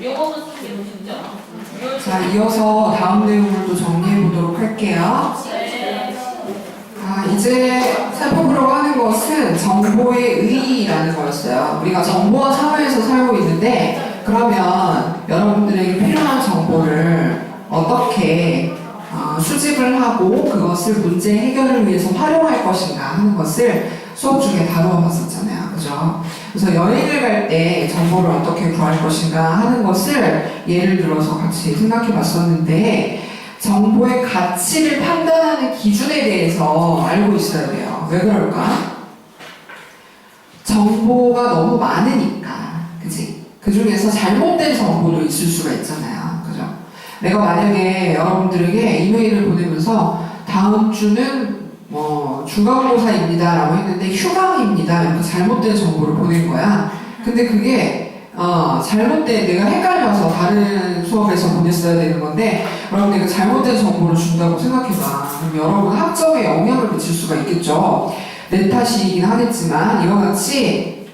영어만 쓰는 게 너무 쉽죠? 자, 이어서 다음 내용을 또 정리해 보도록 할게요. 네. 이제 살펴보려고 하는 것은 정보의 의의라는 거였어요. 우리가 정보화 사회에서 살고 있는데, 그러면 여러분들에게 필요한 정보를 어떻게 수집을 하고 그것을 문제 해결을 위해서 활용할 것인가 하는 것을 수업 중에 다루어 봤었잖아요. 그죠? 그래서 여행을 갈 때 정보를 어떻게 구할 것인가 하는 것을 예를 들어서 같이 생각해 봤었는데, 정보의 가치를 판단하는 기준에 대해서 알고 있어야 돼요. 왜 그럴까? 정보가 너무 많으니까. 그치? 그 중에서 잘못된 정보도 있을 수가 있잖아요. 그죠? 내가 만약에 여러분들에게 이메일을 보내면서 다음 주는 중간고사입니다 라고 했는데 휴강입니다 이렇게 잘못된 정보를 보낸 거야. 근데 그게 잘못된, 내가 헷갈려서 다른 수업에서 보냈어야 되는 건데, 여러분 내가 잘못된 정보를 준다고 생각해봐. 그럼 여러분 학점에 영향을 미칠 수가 있겠죠. 내 탓이긴 하겠지만 이와 같이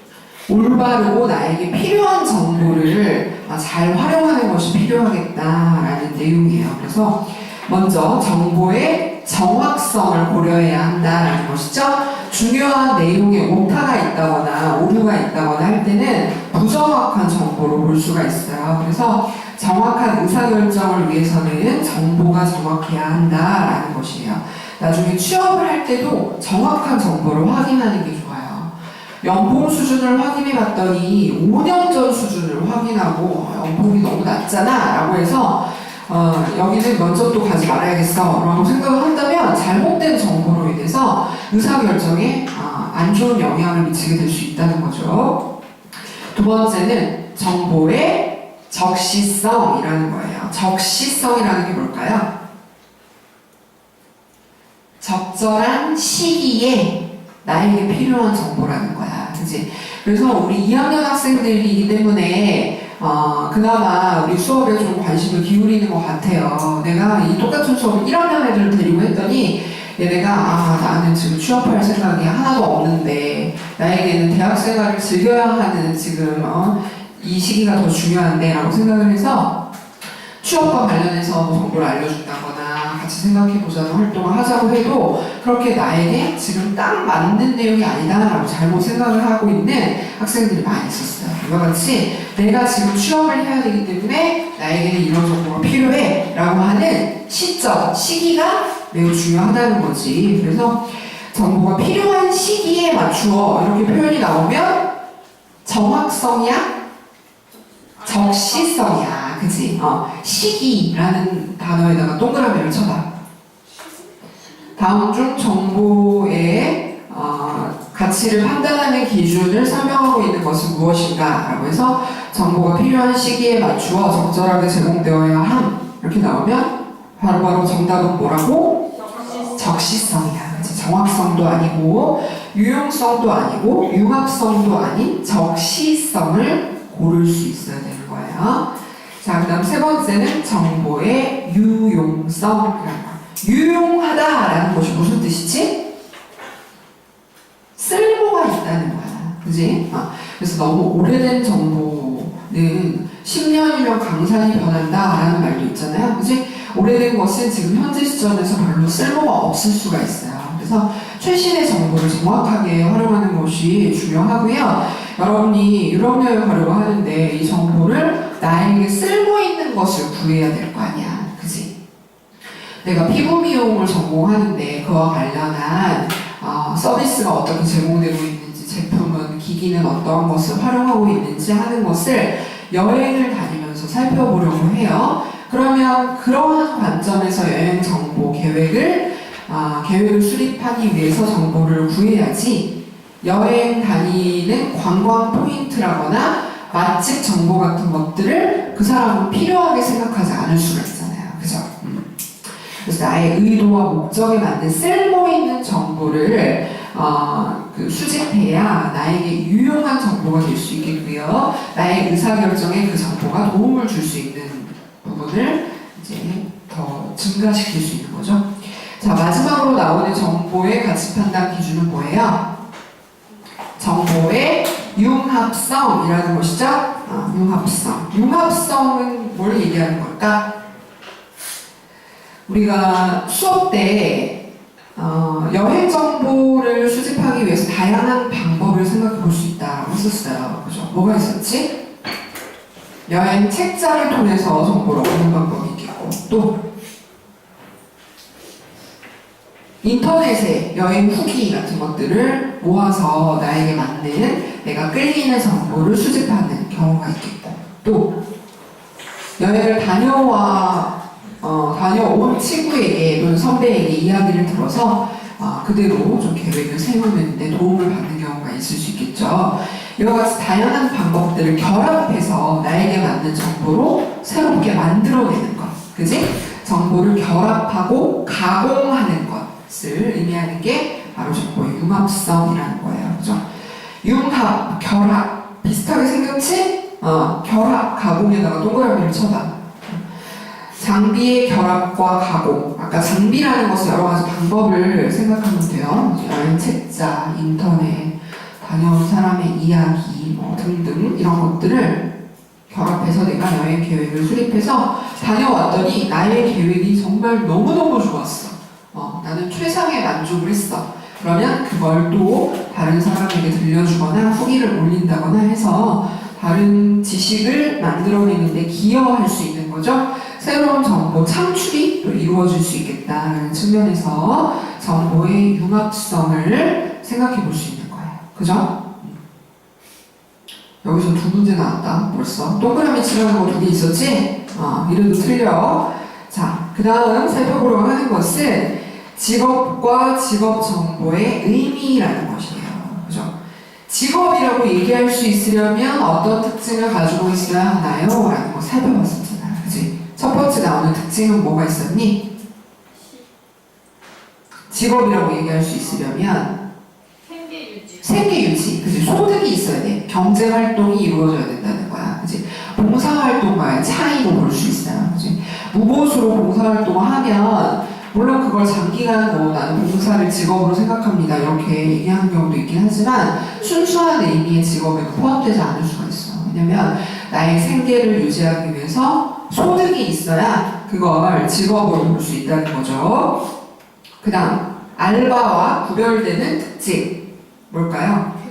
올바르고 나에게 필요한 정보를 잘 활용하는 것이 필요하겠다라는 내용이에요. 그래서 먼저 정보의 정확성을 고려해야 한다라는 것이죠. 중요한 내용에 오타가 있다거나 오류가 있다거나 할 때는 부정확한 정보로 볼 수가 있어요. 그래서 정확한 의사결정을 위해서는 정보가 정확해야 한다라는 것이에요. 나중에 취업을 할 때도 정확한 정보를 확인하는 게 좋아요. 연봉 수준을 확인해 봤더니 5년 전 수준을 확인하고 연봉이 너무 낮잖아 라고 해서 여기는 면접도 가지 말아야겠어 라고 생각을 한다면 잘못된 정보로 인해서 의사결정에 안 좋은 영향을 미치게 될 수 있다는 거죠. 두 번째는 정보의 적시성이라는 거예요. 적시성이라는 게 뭘까요? 적절한 시기에 나에게 필요한 정보라는 거야. 그치? 그래서 우리 2학년 학생들이기 때문에 그나마 우리 수업에 좀 관심을 기울이는 것 같아요. 내가 이 똑같은 수업을 1학년 애들을 데리고 했더니 얘네가 나는 지금 취업할 생각이 하나도 없는데 나에게는 대학 생활을 즐겨야 하는 지금 이 시기가 더 중요한데 라고 생각을 해서 취업과 관련해서 뭐 정보를 알려준다거나 같이 생각해보자는 활동을 하자고 해도 그렇게 나에게 지금 딱 맞는 내용이 아니다라고 잘못 생각을 하고 있는 학생들이 많이 있었어요. 이와 같이 내가 지금 취업을 해야 되기 때문에 나에게는 이런 정보가 필요해 라고 하는 시점, 시기가 매우 중요하다는 거지. 그래서 정보가 필요한 시기에 맞추어 이렇게 표현이 나오면 정확성이야? 적시성이야. 그치? 시기라는 단어에다가 동그라미를 쳐봐. 다음 중 정보의 가치를 판단하는 기준을 설명하고 있는 것은 무엇인가? 라고 해서 정보가 필요한 시기에 맞추어 적절하게 제공되어야 함. 이렇게 나오면 바로바로 정답은 뭐라고? 적시성이야. 그치? 정확성도 아니고 유용성도 아니고 융합성도 아닌 적시성을 고를 수 있어야 되는 거예요. 자, 그 다음 세 번째는 정보의 유용성. 유용하다라는 것이 무슨 뜻이지? 쓸모가 있다는 거야. 그지? 그래서 너무 오래된 정보는 10년이면 강산이 변한다라는 말도 있잖아요. 그지? 오래된 것은 지금 현재 시점에서 별로 쓸모가 없을 수가 있어요. 그래서 최신의 정보를 정확하게 활용하는 것이 중요하고요. 여러분이 유럽 여행 가려고 하는데 이 정보를 나에게 쓸모 있는 것을 구해야 될 거 아니야. 그지? 내가 피부 미용을 전공하는데 그와 관련한 서비스가 어떻게 제공되고 있는지, 제품은, 기기는 어떤 것을 활용하고 있는지 하는 것을 여행을 다니면서 살펴보려고 해요. 그러면 그러한 관점에서 여행 정보 계획을 수립하기 위해서 정보를 구해야지 여행 다니는 관광 포인트라거나 맛집 정보 같은 것들을 그 사람은 필요하게 생각하지 않을 수가 있잖아요. 그죠? 그래서 나의 의도와 목적에 맞는 쓸모 있는 정보를 수집해야 나에게 유용한 정보가 될 수 있겠고요. 나의 의사결정에 그 정보가 도움을 줄 수 있는 부분을 이제 더 증가시킬 수 있는 거죠. 자, 마지막으로 나오는 정보의 가치 판단 기준은 뭐예요? 정보의 융합 융합성이라는 것이죠. 융합성. 융합성은 뭘 얘기하는 걸까? 우리가 수업 때 여행 정보를 수집하기 위해서 다양한 방법을 생각해 볼 수 있다고 했었어요. 그죠? 뭐가 있었지? 여행 책자를 통해서 정보를 얻는 방법이 있겠고, 또 인터넷에 여행 후기 같은 것들을 모아서 나에게 맞는 내가 끌리는 정보를 수집하는 경우가 있겠고, 또 여행을 다녀온 친구에게 또는 선배에게 이야기를 들어서 그대로 좀 계획을 세우는 데 도움을 받는 경우가 있을 수 있겠죠. 이와 같이 다양한 방법들을 결합해서 나에게 맞는 정보로 새롭게 만들어내는 것, 그지? 정보를 결합하고 가공하는 것을 의미하는 게 바로 정보의 융합성이라는 거예요. 그죠? 융합, 결합 비슷하게 생겼지? 결합, 가공에다가 동그라미를 쳐봐. 장비의 결합과 가공. 아까 장비라는 것은 여러 가지 방법을 생각하면 돼요. 여행 책자, 인터넷, 다녀온 사람의 이야기 등등 이런 것들을 결합해서 내가 여행 계획을 수립해서 다녀왔더니 나의 계획이 정말 너무너무 좋았어. 나는 최상의 만족을 했어. 그러면 그걸 또 다른 사람에게 들려주거나 후기를 올린다거나 해서 다른 지식을 만들어내는데 기여할 수 있는 거죠. 새로운 정보 창출이 또 이루어질 수 있겠다는 측면에서 정보의 융합성을 생각해 볼 수 있는 거예요. 그죠? 여기서 두 문제 나왔다. 벌써 동그라미 치라는 거 두 개 있었지? 이래도 틀려. 자, 그 다음 살펴보려고 하는 것은 직업과 직업 정보의 의미라는 것이에요. 그죠? 직업이라고 얘기할 수 있으려면 어떤 특징을 가지고 있어야 하나요? 라는 거 살펴봤었잖아요. 그치? 첫 번째 나오는 특징은 뭐가 있었니? 직업이라고 얘기할 수 있으려면 생계유지, 그치? 소득이 있어야 돼. 경제활동이 이루어져야 된다는 거야. 그치? 봉사활동과의 차이로 볼 수 있어요. 그치? 무보수로 봉사활동을 하면 물론 그걸 장기간 나는 봉사를 직업으로 생각합니다 이렇게 얘기하는 경우도 있긴 하지만 순수한 의미의 직업에도 포함되지 않을 수가 있어. 왜냐면 나의 생계를 유지하기 위해서 소득이 있어야 그걸 직업으로 볼 수 있다는 거죠. 그 다음 알바와 구별되는 특징 뭘까요?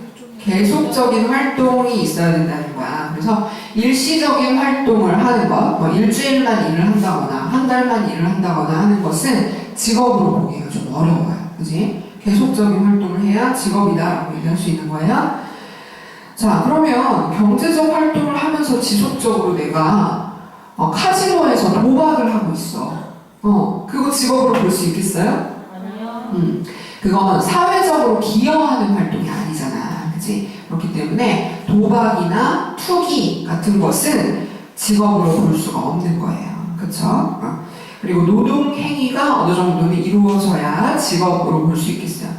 계속적인 활동이 있어야 된다는 거야. 그래서 일시적인 활동을 하는 것, 일주일만 일을 한다거나 한 달만 일을 한다거나 하는 것은 직업으로 보기가 좀 어려워요. 그지? 계속적인 활동을 해야 직업이다라고 얘기할 수 있는 거예요. 자, 그러면 경제적 활동을 하면서 지속적으로 내가 카지노에서 도박을 하고 있어. 그거 직업으로 볼 수 있겠어요? 아니요. 그건 사회적으로 기여하는 활동이 아니잖아. 그치? 그렇기 때문에 도박이나 투기 같은 것은 직업으로 볼 수가 없는 거예요. 그쵸? 그리고 노동 행위가 어느 정도는 이루어져야 직업으로 볼 수 있겠어요.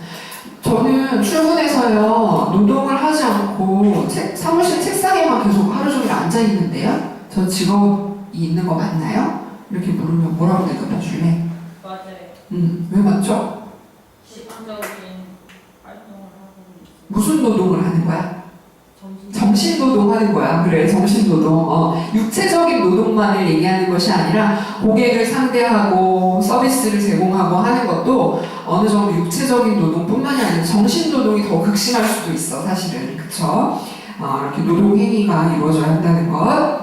저는 출근해서요, 노동을 하지 않고 사무실 책상에만 계속 하루 종일 앉아 있는데요? 저 직업이 있는 거 맞나요? 이렇게 물으면 뭐라고 대답해 줄래? 맞아요. 왜 맞죠? 시간적인 활동을 하고 무슨 노동을 하는 거야? 정신노동 하는 거야. 그래, 정신노동. 육체적인 노동만을 얘기하는 것이 아니라 고객을 상대하고 서비스를 제공하고 하는 것도 어느 정도 육체적인 노동뿐만이 아니라 정신노동이 더 극심할 수도 있어, 사실은. 그쵸? 이렇게 노동 행위가 이루어져야 한다는 것.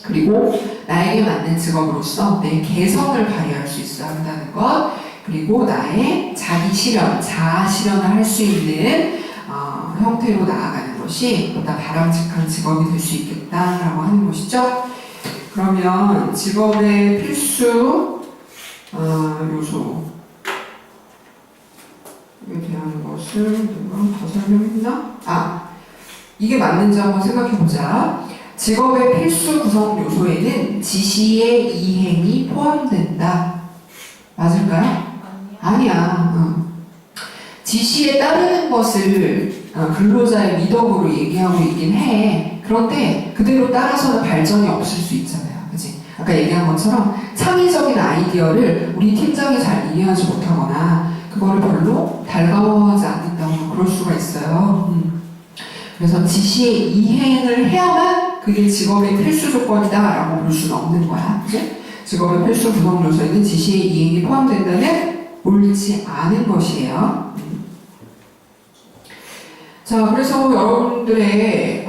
그리고 나에게 맞는 직업으로서 내 개성을 발휘할 수 있어야 한다는 것. 그리고 나의 자기 실현, 자아 실현을 할 수 있는 형태로 나아가는 것이 보다 바람직한 직업이 될 수 있겠다라고 하는 것이죠. 그러면 직업의 필수 요소에 대한 것을 누가 더 설명했나? 이게 맞는지 한번 생각해보자. 직업의 필수 구성 요소에는 지시의 이행이 포함된다. 맞을까요? 아니야. 지시에 따르는 것을 근로자의 미덕으로 얘기하고 있긴 해. 그런데 그대로 따라서는 발전이 없을 수 있잖아요. 그치? 아까 얘기한 것처럼 창의적인 아이디어를 우리 팀장이 잘 이해하지 못하거나 그거를 별로 달가워하지 않는다거나 그럴 수가 있어요. 그래서 지시의 이행을 해야만 그게 직업의 필수 조건이다라고 볼 수는 없는 거야. 그치? 직업의 필수 구성 요소에는 지시의 이행이 포함된다는 옳지 않은 것이에요. 자, 그래서 여러분들의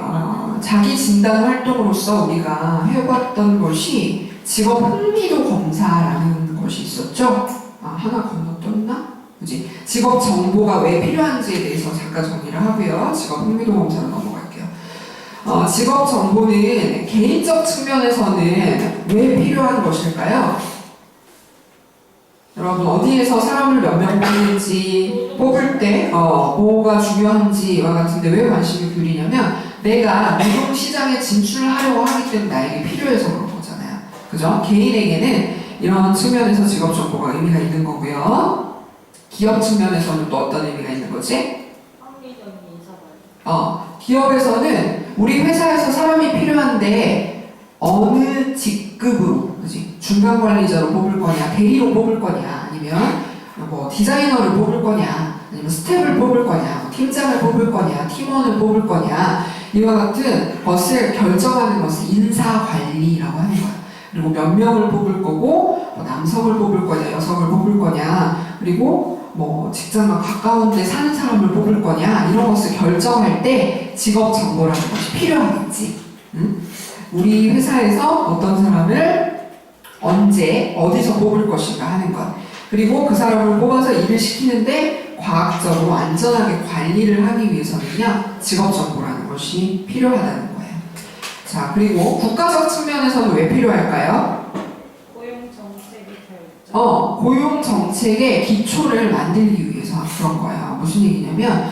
자기 진단 활동으로서 우리가 해봤던 것이 직업 흥미도 검사라는 것이 있었죠. 하나 건너뛰었나? 그지? 직업 정보가 왜 필요한지에 대해서 잠깐 정리를 하고요. 직업 흥미도 검사로 넘어갈게요. 직업 정보는 개인적 측면에서는 왜 필요한 것일까요? 여러분 어디에서 사람을 몇 명 뽑는지 뽑을 때 뭐가 중요한지와 같은데 왜 관심이 기울이냐면 내가 노동 시장에 진출하려고 하기 때문에 나에게 필요해서 그런 거잖아요. 그죠? 개인에게는 이런 측면에서 직업 정보가 의미가 있는 거고요. 기업 측면에서는 또 어떤 의미가 있는 거지? 합리적인 인사말. 기업에서는 우리 회사에서 사람이 필요한데 어느 직급으로, 그지? 중간 관리자로 뽑을 거냐, 대리로 뽑을 거냐, 아니면 뭐 디자이너를 뽑을 거냐, 아니면 스텝을 뽑을 거냐, 팀장을 뽑을 거냐, 팀원을 뽑을 거냐, 이와 같은 것을 결정하는 것을 인사관리라고 하는 거야. 그리고 몇 명을 뽑을 거고, 뭐 남성을 뽑을 거냐, 여성을 뽑을 거냐, 그리고 뭐 직장과 가까운데 사는 사람을 뽑을 거냐, 이런 것을 결정할 때 직업 정보라는 것이 필요하겠지. 응? 우리 회사에서 어떤 사람을 언제, 어디서 뽑을 것인가 하는 것. 그리고 그 사람을 뽑아서 일을 시키는데 과학적으로 안전하게 관리를 하기 위해서는요, 직업 정보라는 것이 필요하다는 거예요. 자, 그리고 국가적 측면에서는 왜 필요할까요? 고용 정책이 잘 고용 정책의 기초를 만들기 위해서 그런 거예요. 무슨 얘기냐면,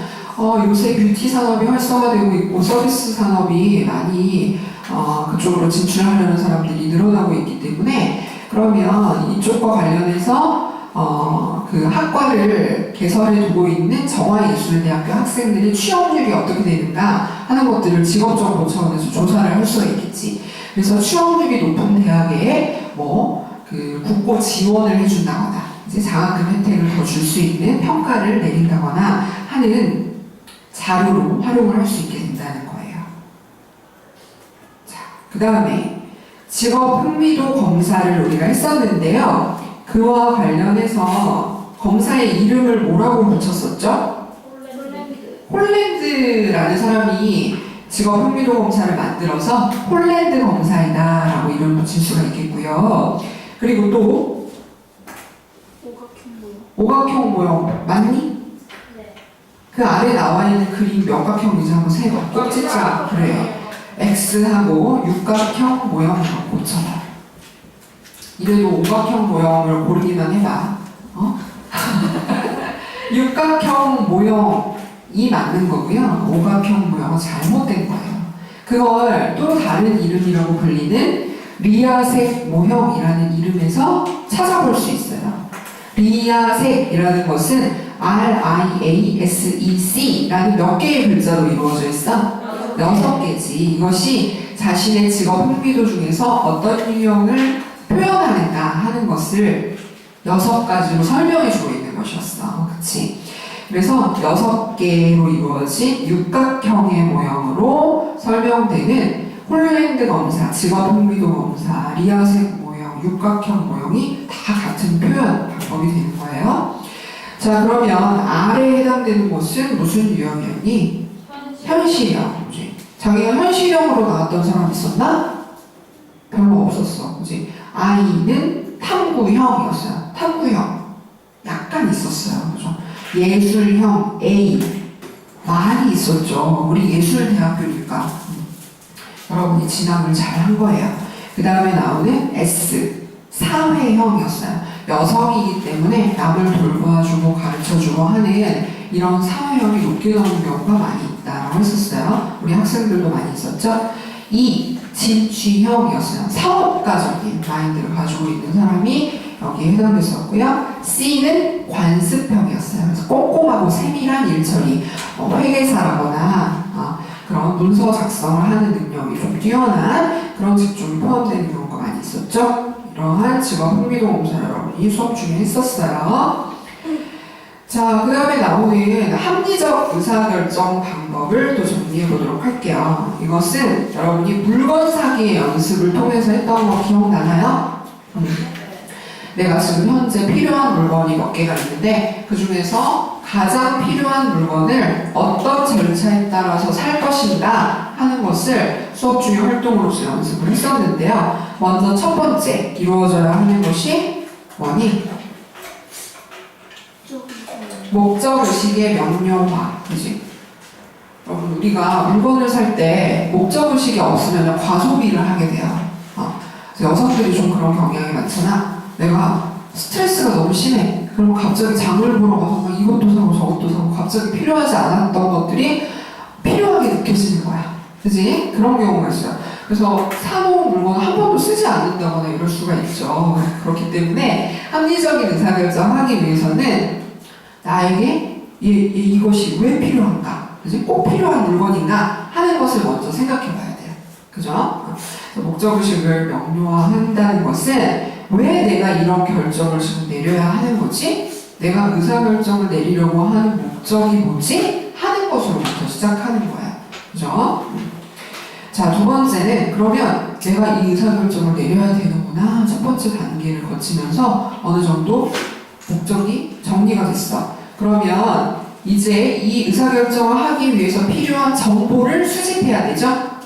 요새 뷰티 산업이 활성화되고 있고 서비스 산업이 많이 그쪽으로 진출하려는 사람들이 늘어나고 있기 때문에 그러면 이쪽과 관련해서 그 학과를 개설해 두고 있는 정화예술대학교 학생들의 취업률이 어떻게 되는가 하는 것들을 직업정보 차원에서 조사를 할 수가 있겠지. 그래서 취업률이 높은 대학에 그 국고 지원을 해준다거나 이제 장학금 혜택을 더 줄 수 있는 평가를 내린다거나 하는 자료로 활용을 할 수 있게 된다는 거예요. 자, 그 다음에 직업 흥미도 검사를 우리가 했었는데요. 그와 관련해서 검사의 이름을 뭐라고 붙였었죠? 홀랜드라는 사람이 직업 흥미도 검사를 만들어서 홀랜드 검사이다라고 이름을 붙일 수가 있겠고요. 그리고 또 오각형 모형 맞니? 네. 그 아래 나와 있는 그림 몇 각형인지 한번 세봐. 꼭지자 그래. X하고 육각형 모형을 고쳐봐. 이래도 오각형 모형을 고르기만 해봐. 육각형 모형이 맞는 거고요. 오각형 모형은 잘못된 거예요. 그걸 또 다른 이름이라고 불리는 리아색 모형이라는 이름에서 찾아볼 수 있어요. 리아색이라는 것은 RIASEC라는 몇 개의 글자로 이루어져 있어? 6개지. 이것이 자신의 직업 흥미도 중에서 어떤 유형을 표현하는가 하는 것을 6가지로 설명해 주고 있는 것이었어. 그치? 그래서 6개로 이루어진 육각형의 모형으로 설명되는 홀랜드 검사, 직업 흥미도 검사, 리아색 모형, 육각형 모형이 다 같은 표현 방법이 되는 거예요. 자, 그러면 R에 해당되는 것은 무슨 유형이었니? 현실형. 그치? 자기가 현실형으로 나왔던 사람 있었나? 별로 없었어. 그치? I는 탐구형이었어요. 탐구형. 약간 있었어요. 그죠? 예술형 A. 많이 있었죠. 우리 예술대학교니까. 여러분이 진학을 잘 한 거예요. 그 다음에 나오는 S. 사회형이었어요. 여성이기 때문에 남을 돌봐주고 가르쳐주고 하는 이런 사회형이 높게 나오는 경우가 많이 있다라고 했었어요. 우리 학생들도 많이 있었죠. E. 진취형이었어요. 사업가적인 마인드를 가지고 있는 사람이 여기에 해당됐었고요. C는 관습형이었어요. 그래서 꼼꼼하고 세밀한 일처리, 회계사라거나 그런 문서 작성을 하는 능력이 좀 뛰어난 그런 직종이 포함되는 경우가 많이 있었죠. 이러한 직업 흥미도 검사를 여러분이 수업 중에 했었어요. 자, 그 다음에 나오는 합리적 의사결정 방법을 또 좀 정리해 보도록 할게요. 이것은 여러분이 물건 사기의 연습을 통해서 했던 거 기억나나요? 내가 지금 현재 필요한 물건이 몇 개가 있는데 그 중에서 가장 필요한 물건을 어떤 절차에 따라서 살 것인가 하는 것을 수업 중에 활동으로서 연습을 했었는데요. 먼저 첫 번째 이루어져야 하는 것이 뭐니? 목적의식의 명료화. 그지? 여러분 우리가 물건을 살 때 목적의식이 없으면 과소비를 하게 돼요. 그래서 여성들이 좀 그런 경향이 많잖아. 내가 스트레스가 너무 심해. 그럼 갑자기 장을 보러 가서 막 이것도 사고 저것도 사고 갑자기 필요하지 않았던 것들이 필요하게 느껴지는 거야. 그지? 그런 경우가 있어요. 그래서 사놓은 물건을 한 번도 쓰지 않는다거나 이럴 수가 있죠. 그렇기 때문에 합리적인 의사결정하기 위해서는 나에게 이것이 왜 필요한가? 그지? 꼭 필요한 물건인가? 하는 것을 먼저 생각해 봐야 돼요. 그죠? 목적의식을 명료화한다는 것은 왜 내가 이런 결정을 지금 내려야 하는 거지? 내가 의사결정을 내리려고 하는 목적이 뭐지? 하는 것으로부터 시작하는 거야. 그죠? 자, 두 번째는 그러면 내가 이 의사결정을 내려야 되는구나. 첫 번째 단계를 거치면서 어느 정도 목적이 정리가 됐어. 그러면 이제 이 의사결정을 하기 위해서 필요한 정보를 수집해야 되죠?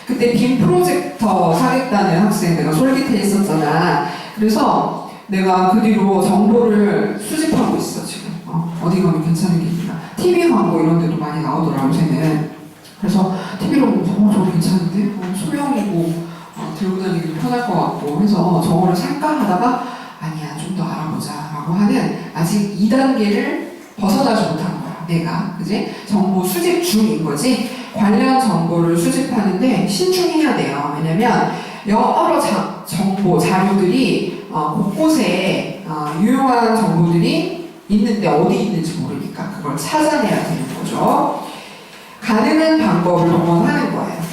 그때 빔 프로젝터 사겠다는 학생 내가 솔깃해 있었잖아. 그래서 내가 그 뒤로 정보를 수집하고 있어 지금. 어디 가면 괜찮은 게 있나. TV 광고 이런 데도 많이 나오더라고 요새는. 그래서 TV로 보면 저거 괜찮은데? 소형이고 들고 다니기도 편할 것 같고 해서 저거를 살까 하다가 아니야 좀 더 알아보자 라고 하는 아직 2단계를 벗어나지 못한 거야 내가. 그지? 정보 수집 중인 거지. 관련 정보를 수집하는데 신중해야 돼요. 왜냐면 여러 정보, 자료들이 곳곳에 유용한 정보들이 있는데 어디 있는지 모르니까 그걸 찾아내야 되는 거죠. 가능한 방법을 동원하는 거예요.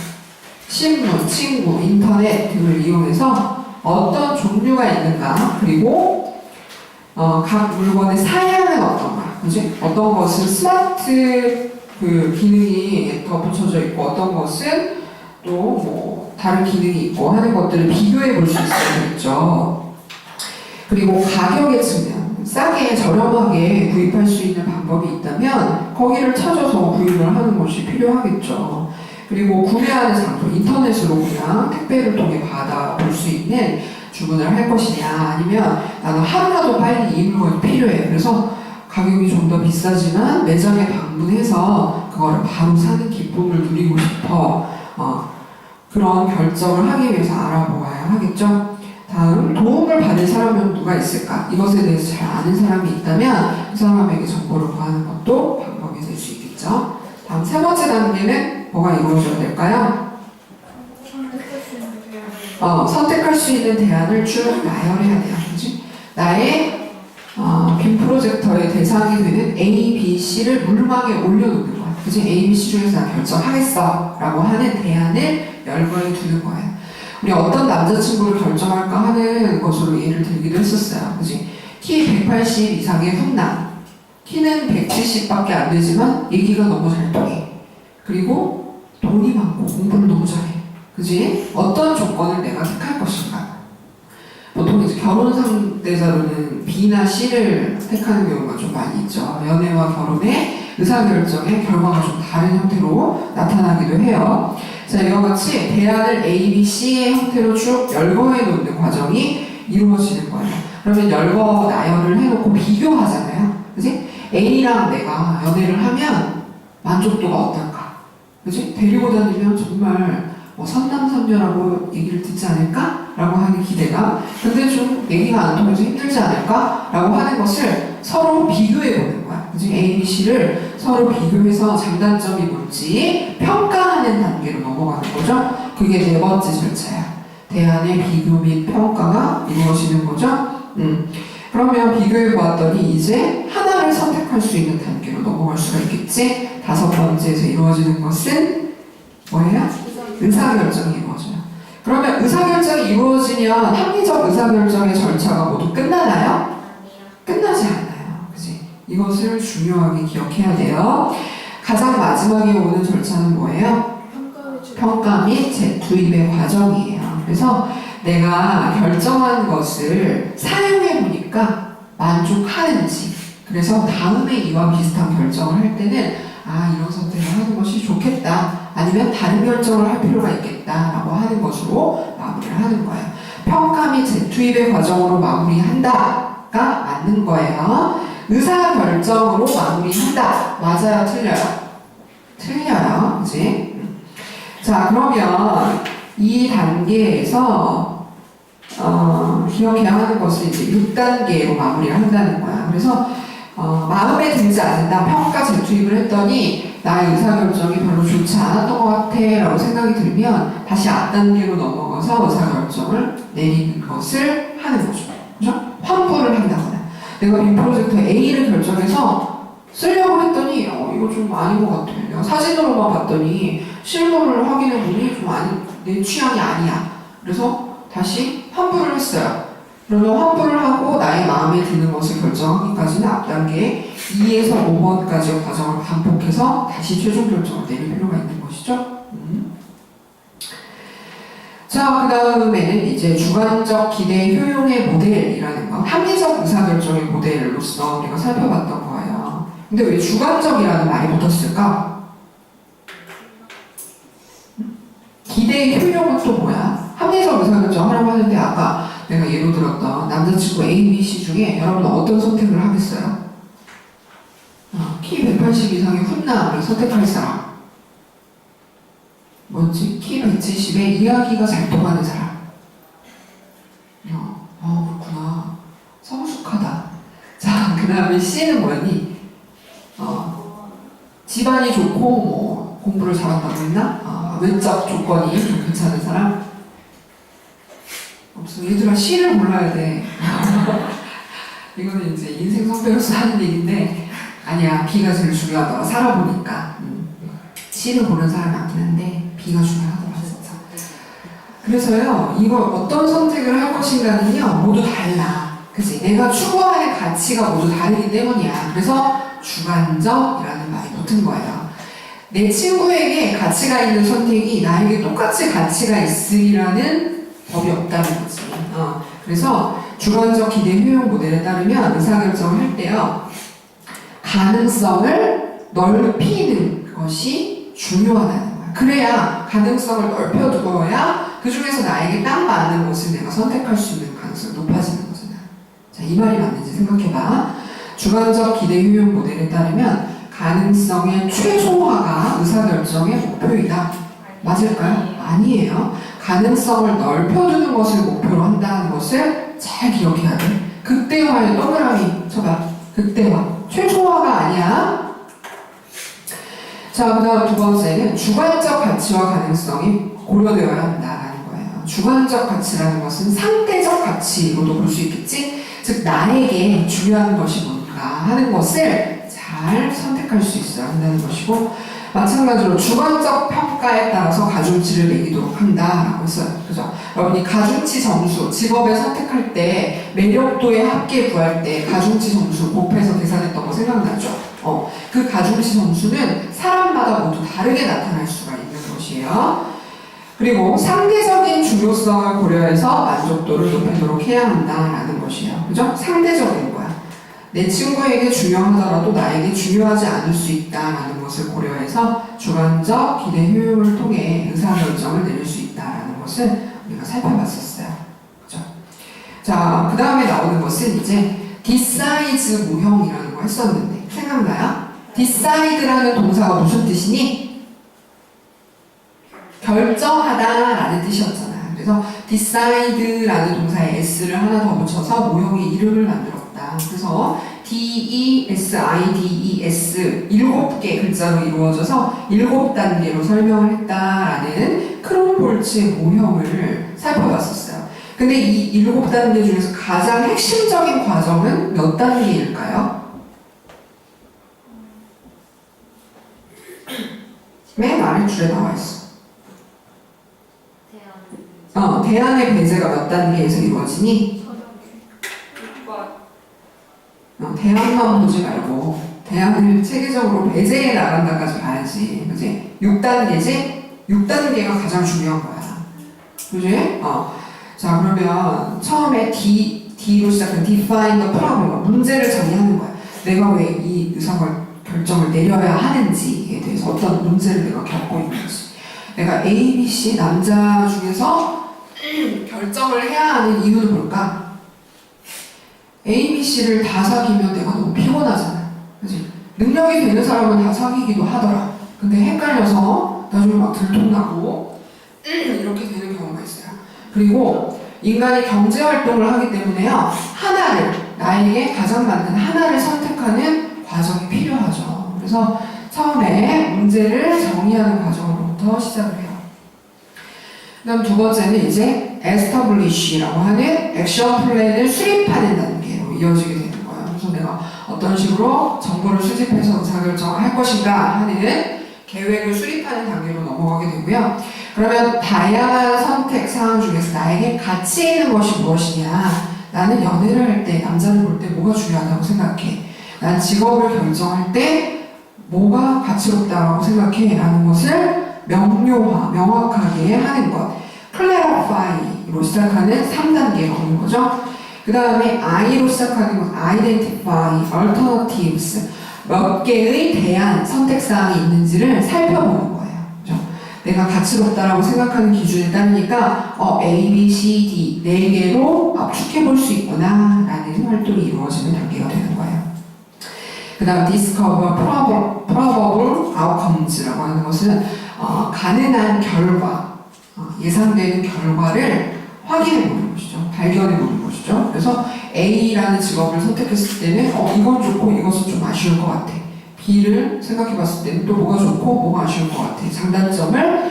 신문, 친구, 인터넷 등을 이용해서 어떤 종류가 있는가, 그리고 각 물건의 사양은 어떤가, 그지? 어떤 것은 스마트 기능이 덧붙여져 있고 어떤 것은 또 뭐 다른 기능이 있고 하는 것들을 비교해 볼 수 있어야겠죠. 그리고 가격의 측면, 싸게 저렴하게 구입할 수 있는 방법이 있다면 거기를 찾아서 구입을 하는 것이 필요하겠죠. 그리고 구매하는 장소, 인터넷으로 그냥 택배를 통해 받아볼 수 있는 주문을 할 것이냐, 아니면 나는 하루라도 빨리 이 물건이 필요해. 그래서 가격이 좀 더 비싸지만 매장에 방문해서 그거를 바로 사는 기쁨을 누리고 싶어. 그런 결정을 하기 위해서 알아보아야 하겠죠. 다음, 도움을 받을 사람은 누가 있을까? 이것에 대해서 잘 아는 사람이 있다면 그 사람에게 정보를 구하는 것도 방법이 될 수 있겠죠. 다음 세 번째 단계는 뭐가 이루어져야 될까요? 선택할 수 있는 대안을 쭉 나열해야 돼요. 그치? 나의 빔 프로젝터의 대상이 되는 A, B, C를 물망에 올려놓는 거야. 그치? A, B, C 중에서 나 결정하겠어 라고 하는 대안을 열거해 두는 거예요. 우리 어떤 남자친구를 결정할까 하는 것으로 예를 들기도 했었어요. 그치? 키 180 이상의 훈남. 키는 170밖에 안 되지만 얘기가 너무 잘 통해. 그리고 돈이 많고 공부를 너무 잘해. 그치? 어떤 조건을 내가 택할 것인가? 보통 이제 결혼 상대자로는 B나 C를 택하는 경우가 좀 많이 있죠. 연애와 결혼의 의사결정의 결과가 좀 다른 형태로 나타나기도 해요. 자, 이와 같이 대안을 A, B, C의 형태로 쭉 열거해 놓는 과정이 이루어지는 거예요. 그러면 열거 나열을 해놓고 비교하잖아요. 그치? A랑 내가 연애를 하면 만족도가 어떨까? 그치? 데리고 다니면 정말 선남선녀라고 얘기를 듣지 않을까? 라고 하는 기대가, 근데 좀 얘기가 안 통해서 힘들지 않을까? 라고 하는 것을 서로 비교해 보는 거야. 그치? A, B, C를 서로 비교해서 장단점이 뭔지 평가하는 단계로 넘어가는 거죠. 그게 네 번째 절차야. 대안의 비교 및 평가가 이루어지는 거죠. 그러면 비교해 보았더니 이제 하나를 선택할 수 있는 단계로 넘어갈 수가 있겠지. 다섯 번째에서 이루어지는 것은 뭐예요? 의사결정이 이루어져요. 그러면 의사결정이 이루어지면 합리적 의사결정의 절차가 모두 끝나나요? 끝나지 않아요. 그치? 이것을 중요하게 기억해야 돼요. 가장 마지막에 오는 절차는 뭐예요? 평가 및 재투입의 과정이에요. 그래서 내가 결정한 것을 사용해 보니까 만족하는지, 그래서 다음에 이와 비슷한 결정을 할 때는 이런 선택을 하는 것이 좋겠다, 아니면 다른 결정을 할 필요가 있겠다라고 하는 것으로 마무리를 하는 거예요. 평가 및 재투입의 과정으로 마무리한다가 맞는 거예요. 의사결정으로 마무리한다. 맞아요? 틀려요? 틀려요. 그치? 자, 그러면 이 단계에서 기억해야 하는 것은 이제 6단계로 마무리를 한다는 거야. 그래서 마음에 들지 않는다. 평가 재투입을 했더니 나의 의사결정이 별로 좋지 않았던 것 같아 라고 생각이 들면 다시 앞단계로 넘어가서 의사결정을 내리는 것을 하는 거죠. 그죠? 환불을 한다거나, 내가 이 프로젝트 A를 결정해서 쓰려고 했더니 이거 좀 아닌 것 같아. 내가 사진으로만 봤더니 실물을 확인해보니 좀 내 취향이 아니야. 그래서 다시 환불을 했어요. 그러면 환불을 하고 나의 마음에 드는 것을 결정하기까지는 앞단계 2에서 5번까지의 과정을 반복해서 다시 최종 결정을 내릴 필요가 있는 것이죠. 자, 그 다음에는 이제 주관적 기대 효용의 모델이라는 거, 합리적 의사결정의 모델로서 우리가 살펴봤던 거예요. 근데 왜 주관적이라는 말이 붙었을까? 기대의 효용은 또 뭐야? 합리적 의사결정 하라고 하는데 아까 내가 예로 들었던 남자친구 A, B, C 중에 여러분은 어떤 선택을 하겠어요? 키 180 이상의 훈남을 선택할 사람. 뭔지? 키 170에 이야기가 잘 통하는 사람. 그렇구나. 성숙하다. 자, 그 다음에 C는 뭐니? 집안이 좋고 뭐 공부를 잘한다고 했나? 외적 조건이 좀 괜찮은 사람? 없어. 얘들아, C를 몰라야 돼. 이거는 이제 인생 성패로서 하는 얘기인데 아니야, B가 제일 중요하더라. 살아보니까. C를 고른 사람이 많긴 한데 B가 중요하더라 진짜. 그래서요, 이거 어떤 선택을 할 것인가는요 모두 달라. 그치? 내가 추구할 가치가 모두 다르기 때문이야. 그래서 주관적이라는 말이 붙은 거예요. 내 친구에게 가치가 있는 선택이 나에게 똑같이 가치가 있으리라는 법이 없다는 거지. 그래서 주관적 기대 효용 모델에 따르면 의사결정을 할 때요, 가능성을 넓히는 것이 중요하다는 거야. 그래야 가능성을 넓혀두어야 그 중에서 나에게 딱 맞는 것을 내가 선택할 수 있는 가능성이 높아지는 거잖아. 자, 이 말이 맞는지 생각해봐. 주관적 기대 효용 모델에 따르면 가능성의 최소화가 의사결정의 목표이다. 맞을까요? 아니에요. 가능성을 넓혀두는 것을 목표로 한다는 것을 잘 기억해야 돼. 극대화에 동그라미 쳐봐. 극대화. 최소화가 아니야. 자, 그 다음 두 번째는 주관적 가치와 가능성이 고려되어야 한다는 거예요. 주관적 가치라는 것은 상대적 가치로도 볼 수 있겠지? 즉, 나에게 중요한 것이 뭔가 하는 것을 잘 선택할 수 있어야 한다는 것이고, 마찬가지로 주관적 평가에 따라서 가중치를 매기도록 한다라고 했어요. 그죠? 여러분이 가중치 점수, 직업을 선택할 때 매력도의 합계 구할 때 가중치 점수 곱해서 계산했던 거 생각나죠? 그 가중치 점수는 사람마다 모두 다르게 나타날 수가 있는 것이에요. 그리고 상대적인 중요성을 고려해서 만족도를 높이도록 해야 한다라는 것이에요. 그죠? 상대적인 거야. 내 친구에게 중요하더라도 나에게 중요하지 않을 수 있다라는 것을 고려해서 주관적 기대 효용을 통해 의사결정을 내릴 수 있다라는 것을 우리가 살펴봤었어요. 그죠? 자, 그 다음에 나오는 것은 이제 decides 모형이라는 거 했었는데 생각나요? decide라는 동사가 무슨 뜻이니? 결정하다라는 뜻이었잖아요. 그래서 decide라는 동사에 s를 하나 더 붙여서 모형의 이름을 만들었다. 그래서 DESIDES 7개 글자로 이루어져서 7단계로 설명을 했다라는 크롬볼츠의 모형을 살펴봤었어요. 근데 이 7단계 중에서 가장 핵심적인 과정은 몇 단계일까요? 맨 아래줄에 나와 있어. 대안의 배제가 몇 단계에서 이루어지니? 대안만 보지 말고 대안을 체계적으로 배제해 나간다까지 봐야지. 그지? 6단계지? 6단계가 가장 중요한 거야. 그지? 자, 그러면 처음에 D로 시작한 define the problem. 문제를 정의하는 거야. 내가 왜 이 의사결정을 내려야 하는지에 대해서 어떤 문제를 내가 겪고 있는지. 내가 A, B, C 남자 중에서 결정을 해야 하는 이유는 뭘까? A, B, C를 다 사귀면 내가 너무 피곤하잖아. 그치? 능력이 되는 사람은 다 사귀기도 하더라. 근데 헷갈려서 나중에 막 들통나고 이렇게 되는 경우가 있어요. 그리고 인간이 경제활동을 하기 때문에요. 하나를, 나에게 가장 맞는 하나를 선택하는 과정이 필요하죠. 그래서 처음에 문제를 정의하는 과정으로부터 시작을 해요. 그 다음 두 번째는 이제 establish라고 하는 액션 플랜을 수립하는 단계로 이어지게 되는 거예요. 그래서 내가 어떤 식으로 정보를 수집해서 의사결정을 할 것인가 하는 계획을 수립하는 단계로 넘어가게 되고요. 그러면 다양한 선택 사항 중에서 나에게 가치 있는 것이 무엇이냐. 나는 연애를 할 때, 남자를 볼 때 뭐가 중요하다고 생각해. 난 직업을 결정할 때 뭐가 가치롭다고 생각해. 라는 것을 명료화, 명확하게 하는 것. clarify로 시작하는 3단계가 오는 거죠. 그 다음에 I로 시작하는 건 identify, alternatives. 몇 개의 대안, 선택사항이 있는지를 살펴보는 거예요. 그렇죠? 내가 가치롭다라고 생각하는 기준에 따르니까 A, B, C, D 4개로 압축해 볼 수 있구나 라는 활동이 이루어지는 단계가 되는 거예요. 그 다음 discover probable outcomes라고 하는 것은 가능한 결과, 예상되는 결과를 확인해 보는 것이죠. 발견해 보는 것이죠. 그래서 A라는 직업을 선택했을 때는 이건 좋고 이것은 좀 아쉬울 것 같아. B를 생각해 봤을 때는 또 뭐가 좋고 뭐가 아쉬울 것 같아. 장단점을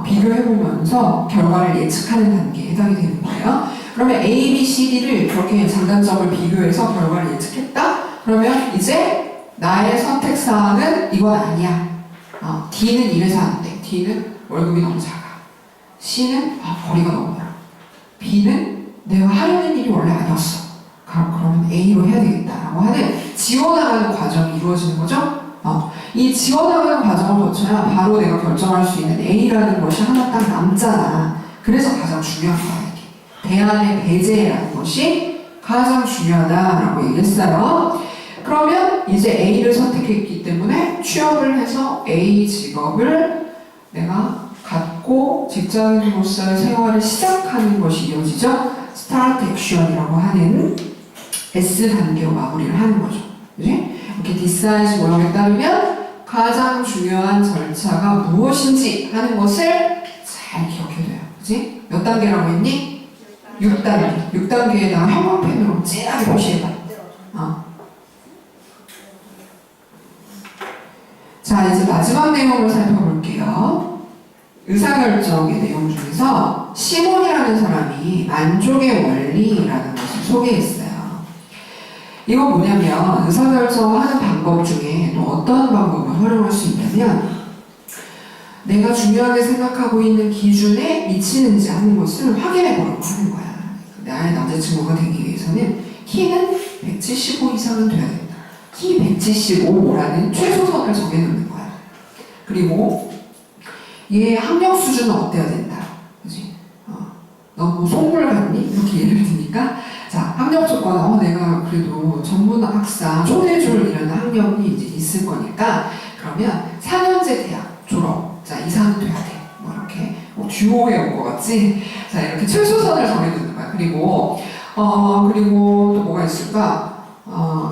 비교해 보면서 결과를 예측하는 단계에 해당이 되는 거예요. 그러면 A, B, C, D를 그렇게 장단점을 비교해서 결과를 예측했다? 그러면 이제 나의 선택사항은 이건 아니야. D는 이래서 안 돼. D는 월급이 너무 작아. C는 거리가 너무 멀어. B는 내가 하려는 일이 원래 아니었어. 그러면 A로 해야 되겠다라고 하는 지원하는 과정이 이루어지는 거죠. 이 지원하는 과정을 거쳐야 바로 내가 결정할 수 있는 A라는 것이 하나 딱 남잖아. 그래서 가장 중요한 거야. 이게. 대안의 배제라는 것이 가장 중요하다라고 얘기했어요. 그러면 이제 A를 선택했기 때문에 취업을 해서 A 직업을 내가 갖고 직장인으로서의 생활을 시작하는 것이 이어지죠. 스타트 액션이라고 하는 S단계로 마무리를 하는 거죠. 그치? 이렇게 디사이즈 모형에 따르면 가장 중요한 절차가 무엇인지 하는 것을 잘 기억해야 돼요. 그치? 몇 단계라고 했니? 6단계. 6단계에다가 형광펜으로 쨍하게 표시해봐. 자, 이제 마지막 내용을 살펴볼게요. 의사결정의 내용 중에서 시몬이라는 사람이 만족의 원리라는 것을 소개했어요. 이건 뭐냐면 의사결정하는 방법 중에 또 어떤 방법을 활용할 수 있냐면 내가 중요하게 생각하고 있는 기준에 미치는지 하는 것을 확인해 보려고 하는 거야. 나의 남자친구가 되기 위해서는 키는 175 이상은 돼야 된다. 키 175라는 최소선을 정해놓는 거야. 그리고 얘의 학력 수준은 어때야 된다. 그치? 너무 속물 같니? 이렇게 예를 드니까 자, 학력 조건, 내가 그래도 전문학사 초대졸이라는 학력이 이제 있을 거니까 그러면 4년제 대학 졸업 자 이상은 돼야 돼. 뭐 이렇게 듀오에 온 것 같지? 자, 이렇게 최소선을 정해두는 거야. 그리고 또 뭐가 있을까?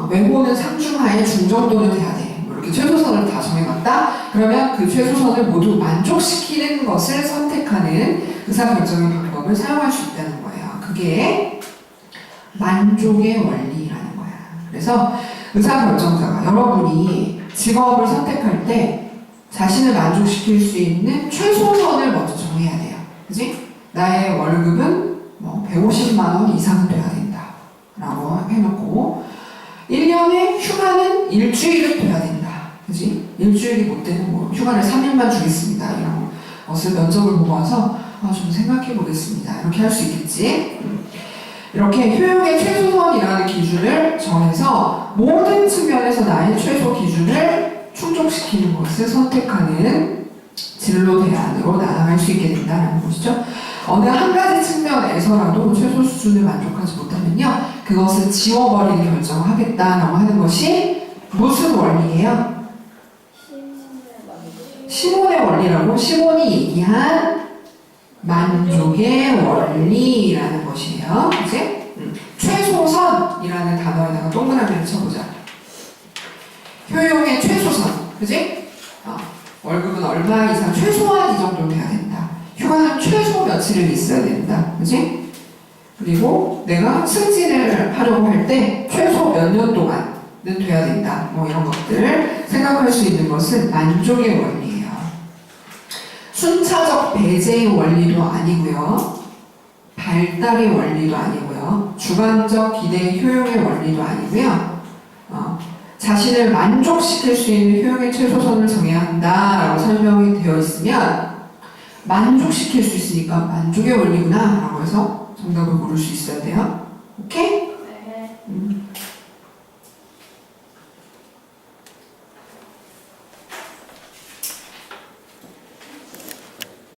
외모는 상중하에 중정도는 돼야 돼. 뭐 이렇게 최소선을 다 정해놨다? 그러면 그 최소선을 모두 만족시키는 것을 선택하는 의사결정의 방법을 사용할 수 있다는 거예요. 그게 만족의 원리라는 거야. 그래서 의사결정자가 여러분이 직업을 선택할 때 자신을 만족시킬 수 있는 최소선을 먼저 정해야 돼요. 그지? 나의 월급은 뭐 150만 원 이상은 돼야 된다. 라고 해놓고 1년에 휴가는 일주일은 돼야 된다. 그지? 일주일이 못 되는 뭐 휴가를 3일만 주겠습니다. 이런 것을 면접을 보고 와서 좀 생각해 보겠습니다. 이렇게 할 수 있겠지? 이렇게 효용의 최소선이라는 기준을 정해서 모든 측면에서 나의 최소 기준을 충족시키는 것을 선택하는 진로 대안으로 나아갈 수 있게 된다는 것이죠. 어느 한 가지 측면에서라도 최소 수준을 만족하지 못하면요, 그것을 지워버리는 결정을 하겠다라고 하는 것이 무슨 원리예요? 시몬의 원리라고, 시몬이 얘기한 만족의 원리라는 것이에요. 이제 최소선이라는 단어에다가 동그라미를 쳐보자. 효용의 최소선, 그지? 월급은 얼마 이상, 최소한 이 정도 돼야 된다. 휴가는 최소 며칠은 있어야 된다, 그지? 그리고 내가 승진을 하려고 할 때 최소 몇 년 동안은 돼야 된다. 뭐 이런 것들을 생각할 수 있는 것은 만족의 원리예요. 순차적 배제의 원리도 아니고요, 발달의 원리도 아니고요, 주관적 기대 효용의 원리도 아니고요, 자신을 만족시킬 수 있는 효용의 최소선을 정해야 한다라고 설명이 되어 있으면 만족시킬 수 있으니까 만족의 원리구나 라고 해서 정답을 고를 수 있어야 돼요. 오케이?